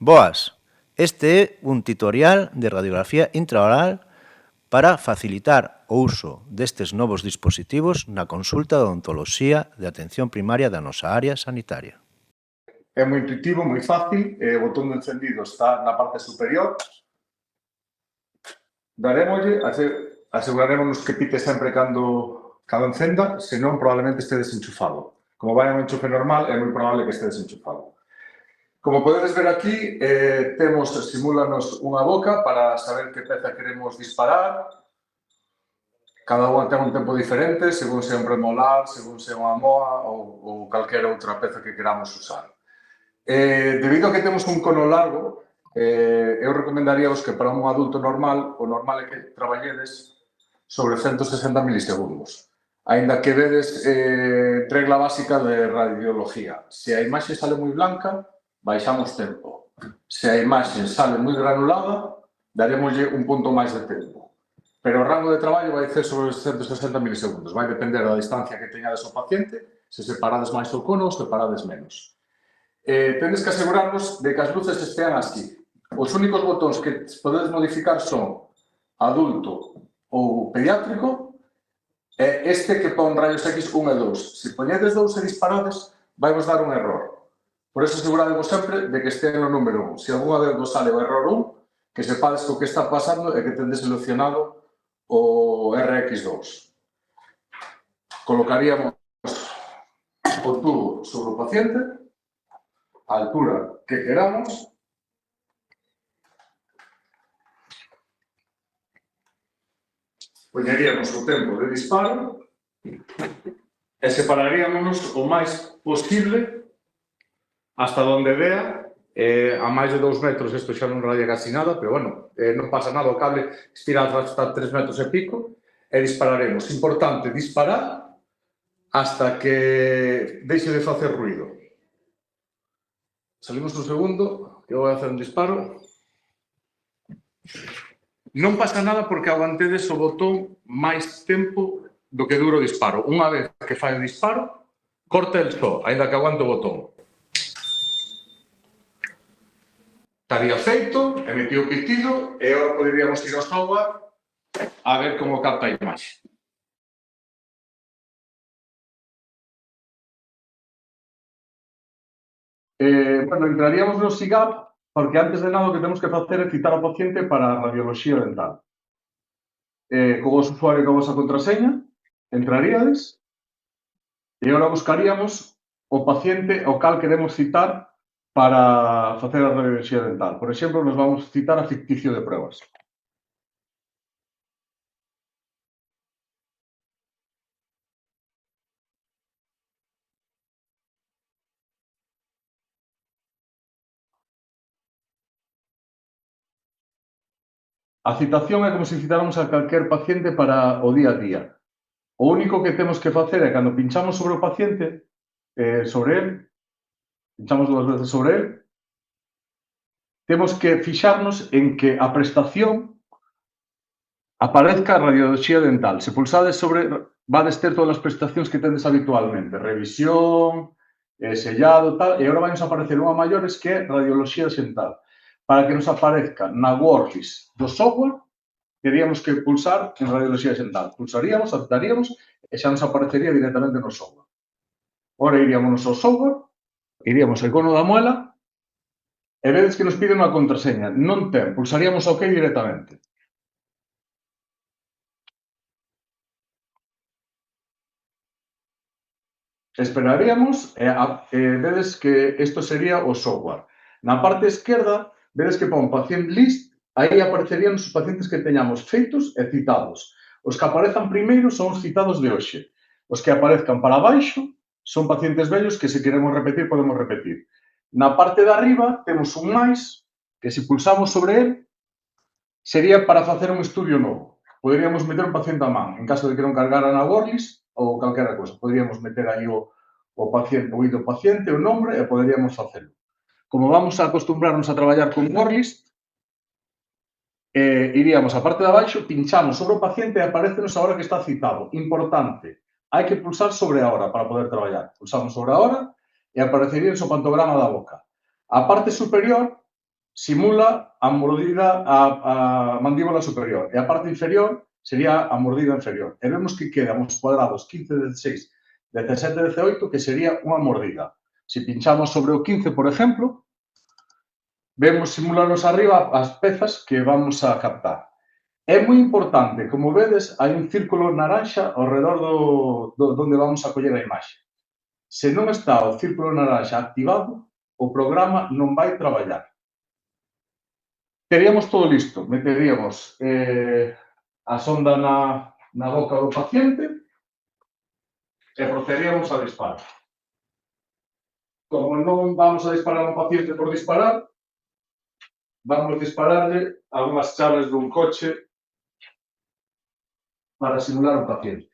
Boas, este é un tutorial de radiografía intraoral para facilitar o uso destes novos dispositivos na consulta de odontoloxía de atención primaria da nosa área sanitaria. É moi intuitivo, moi fácil, o botón de encendido está na parte superior. Darémoslle, asegurarémonos que pite sempre cando encenda, senón probablemente este desenchufado. Como vai a un enchufe normal, é moi probable que este desenchufado. Como podedes ver aquí, simúlanos unha boca para saber que peza queremos disparar. Cada unha ten un tempo diferente, según sea un premolar, según sea unha moa ou calquera outra peza que queramos usar. Debido a que temos un cono largo, eu recomendaríaos que para un adulto normal, o normal é que traballedes sobre 160 milisegundos. Aínda que vedes regla básica de radiología. Se a imaxe sale moi blanca, baixamos tempo. Se a imaxe sale moi granulada, darémoslle un punto máis de tempo. Pero o rango de traballo vai ser sobre os 160 milisegundos. Vai depender da distancia que teñades ao paciente, se separades máis o cono ou separades menos. Tendes que asegurarvos de que as luces estean así. Os únicos botóns que podedes modificar son adulto ou pediátrico e este que pon rayos X 1 e 2. Se poñedes 2 e disparades, vai vos dar un error. Por eso aseguradevos sempre de que estea no número 1. Se alguna vez vos sale o error 1, que sepades que o que está pasando é que tendes seleccionado o RX2. Colocaríamos o tubo sobre o paciente, a altura que queramos, poñeríamos o tempo de disparo e separaríamos o máis posible hasta onde vea. A máis de 2 metros isto xa non radia casi nada, pero bueno, non pasa nada, o cable estira hasta 3 metros e pico e dispararemos. Importante, disparar hasta que deixe de facer ruido. Salimos un segundo, que eu vou facer un disparo. Non pasa nada porque aguantedes o botón máis tempo do que dura o disparo. Unha vez que fai o disparo, corta el só, aínda que aguante o botón. Estaría feito, emitiu o pitido e agora poderíamos ir ao software a ver como capta a imaxe. Entraríamos no SIGAP porque antes de nada o que temos que facer é citar ao paciente para a radioloxía dental. Co vos usuario e a vosa contraseña, entraríades e agora buscaríamos o paciente ao cal queremos citar para facer a radioloxía dental. Por exemplo, nos vamos citar a ficticio de pruebas. A citación é como se citáramos a calquer paciente para o día a día. O único que temos que facer é cando pinchamos sobre o paciente, sobre el, pinchamos 2 veces sobre el, temos que fixarnos en que a prestación aparezca a radioloxía dental. Se pulsades sobre, vades ter todas as prestacións que tendes habitualmente. Revisión, sellado, tal, e agora vai nos aparecer unha maiores que é radioloxía dental. Para que nos aparezca na worklist do software, teríamos que pulsar en radioloxía dental. Pulsaríamos, aceptaríamos e xa nos aparecería directamente no software. Agora iríamos ao software, iríamos ao icono da muela e vedes que nos pide unha contraseña. Non ten, pulsaríamos OK directamente. Esperaríamos e vedes que isto sería o software. Na parte esquerda, vedes que pon Patient List, aí aparecerían os pacientes que teñamos feitos e citados. Os que aparezan primeiro son os citados de hoxe. Os que aparezcan para baixo son pacientes vellos que se queremos repetir, podemos repetir. Na parte de arriba temos un máis, que se pulsamos sobre el, sería para facer un estudio novo. Poderíamos meter un paciente a man, en caso de que non cargara na worklist ou calquera cosa. Poderíamos meter aí o paciente, o ID do paciente, o nombre, e poderíamos facelo. Como vamos a acostumbrarnos a traballar con worklist, iríamos á parte de abaixo, pinchamos sobre o paciente e aparecenos a hora que está citado. Importante, hai que pulsar sobre a hora para poder traballar. Pulsamos sobre a hora e aparecería o pantograma da boca. A parte superior simula a mordida, a mandíbula superior, e a parte inferior sería a mordida inferior. E vemos que quedan os cuadrados 15, 16, 17, 18, que sería unha mordida. Se pinchamos sobre o 15, por exemplo, vemos simulanos arriba as pezas que vamos a captar. É moi importante, como vedes, hai un círculo naranxa ao redor donde vamos a coller a imaxe. Se non está o círculo naranxa activado, o programa non vai traballar. Teríamos todo listo, meteríamos a sonda na boca do paciente e procederíamos a disparar. Como non vamos a disparar ao paciente por disparar, vamos dispararle a unhas chaves dun coche para simular o paciente.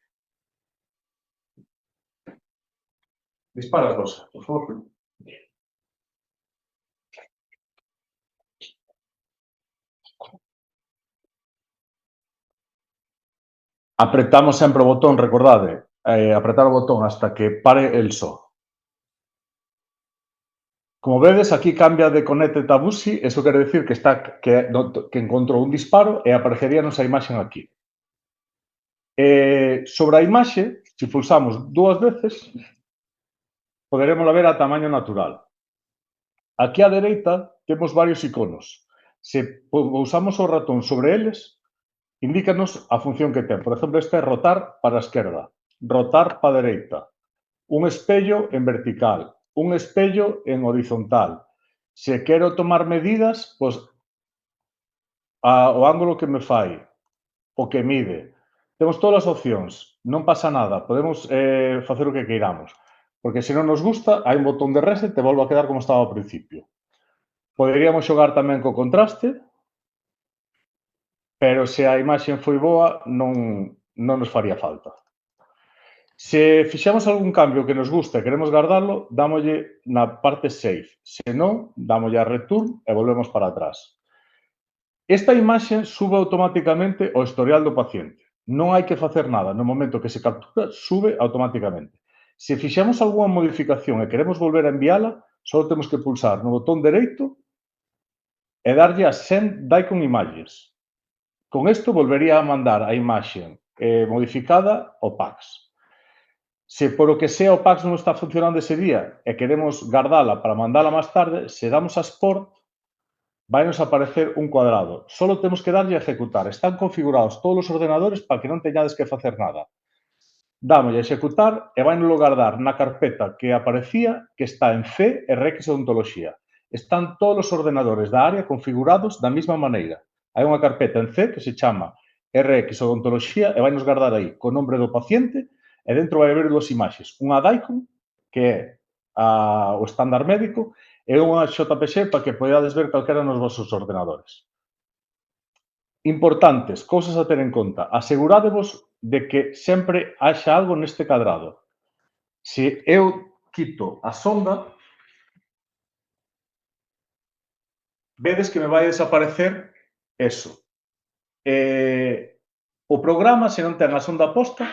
Dispara, Rosa, por favor. Apretamos sempre o botón, recordade, apretar o botón hasta que pare el só. Como vedes, aquí cambia de Connected a Busi, eso quere decir que encontrou un disparo e apareceríanos a imaxe aquí. Sobre a imaxe, se pulsamos 2 veces, poderemos ver a tamaño natural. Aquí á dereita temos varios iconos. Se pousamos o ratón sobre eles, indícanos a función que ten. Por exemplo, este é rotar para a esquerda, rotar para a dereita, un espello en vertical, un espello en horizontal. Se quero tomar medidas, pois o ángulo que me fai, o que mide. Temos todas as opcións, non pasa nada, podemos facer o que queiramos, porque se non nos gusta, hai un botón de reset e volve a quedar como estaba ao principio. Poderíamos xogar tamén co contraste, pero se a imaxe foi boa, non nos faría falta. Se fixemos algún cambio que nos gusta e queremos guardalo, dámolle na parte Save. Se non, dámolle a Return e volvemos para atrás. Esta imaxe sube automáticamente ao historial do paciente. Non hai que facer nada. No momento que se captura, sube automáticamente. Se fixemos algunha modificación e queremos volver a enviala, só temos que pulsar no botón dereito e darlle a Send Daikon Images. Con isto volvería a mandar a imaxe modificada ao PAX. Se por o que sea o PAX non está funcionando ese día e queremos guardala para mandala máis tarde, se damos a Export, vai nos aparecer un cuadrado. Solo temos que darlle a ejecutar. Están configurados todos os ordenadores para que non teñades que facer nada. Dámolle a executar e vai nos guardar na carpeta que aparecía que está en C e RX Odontoloxía. Están todos os ordenadores da área configurados da mesma maneira. Hai unha carpeta en C que se chama RX Odontoloxía e vai nos guardar aí co nombre do paciente e dentro vai haber dúas imaxes. Unha Daikon, que é o estándar médico, e unha JPG para que podades ver calquera nos vosos ordenadores. Importantes, cousas a ter en conta. Asegurádevos de que sempre haxa algo neste cadrado. Se eu quito a sonda, vedes que me vai desaparecer eso. O programa, se non ten a sonda posta,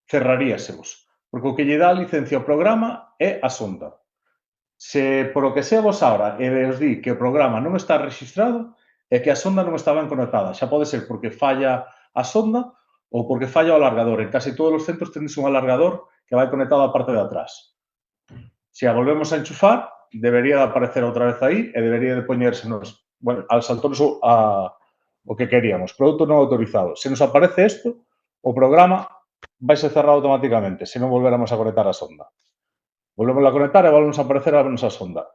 cerraríasevos, porque o que lle dá a licencia ao programa é a sonda. Se por o que sea vos ahora e vos di que o programa non está registrado, é que a sonda non está ben conectada. Xa pode ser porque falla a sonda ou porque falla o alargador. En case todos os centros tenéis un alargador que vai conectado á parte de atrás. Se a volvemos a enchufar, debería de aparecer outra vez aí e debería de poñérsenos, bueno, al saltónos o que queríamos, produto non autorizado. Se nos aparece isto, o programa vai ser cerrado automáticamente, se non volveramos a conectar a sonda. Volvemos a conectar e volvemos a aparecer a nosa sonda.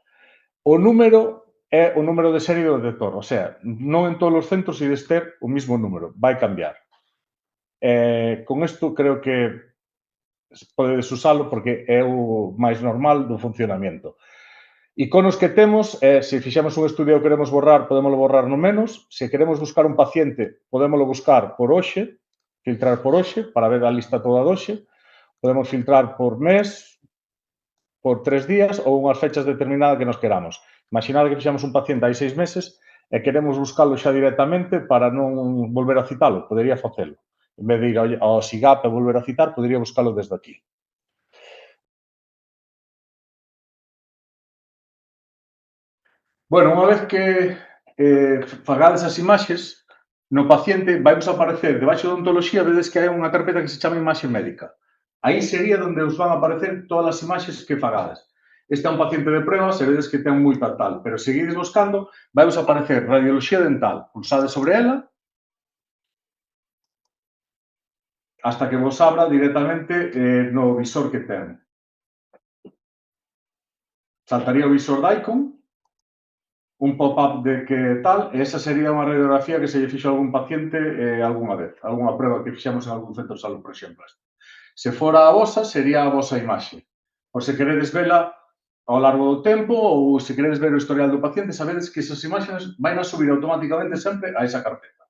O número é o número de serie do detector, o sea, non en todos os centros ides ter o mismo número, vai cambiar. Con isto creo que podedes usalo porque é o máis normal do funcionamento. Iconos que temos, se fixemos un estudio e queremos borrar, podémoslo borrar no menos. Se queremos buscar un paciente, podémoslo buscar por hoxe, filtrar por hoxe, para ver a lista toda de hoxe. Podemos filtrar por mes, por 3 días ou unhas fechas determinadas que nos queramos. Imaginade que fixemos un paciente hai 6 meses e queremos buscalo xa directamente para non volver a citalo, podería facelo. En vez de ir ao SIGAP e volver a citar, podería buscalo desde aquí. Bueno, unha vez que fagades as imaxes, no paciente vai vos aparecer debaixo de ontoloxía, vedes que hai unha carpeta que se chama imaxe médica. Aí sería onde os van a aparecer todas as imaxes que fagades. Este é un paciente de pruebas e vedes que ten moita tal, pero seguides buscando, vai vos aparecer radioloxía dental. Pulsade sobre ela hasta que vos abra directamente no visor que ten. Saltaría o visor da icon, un pop-up de que tal, e esa sería unha radiografía que se lle fixo a algún paciente algunha vez, algunha prueba que fixemos en algún centro de salud, por exemplo. Se fora a vosa, sería a vosa imaxe. Por se queredes vela ao largo do tempo ou se queredes ver o historial do paciente, sabedes que esas imaxes vai a subir automáticamente sempre a esa carpeta.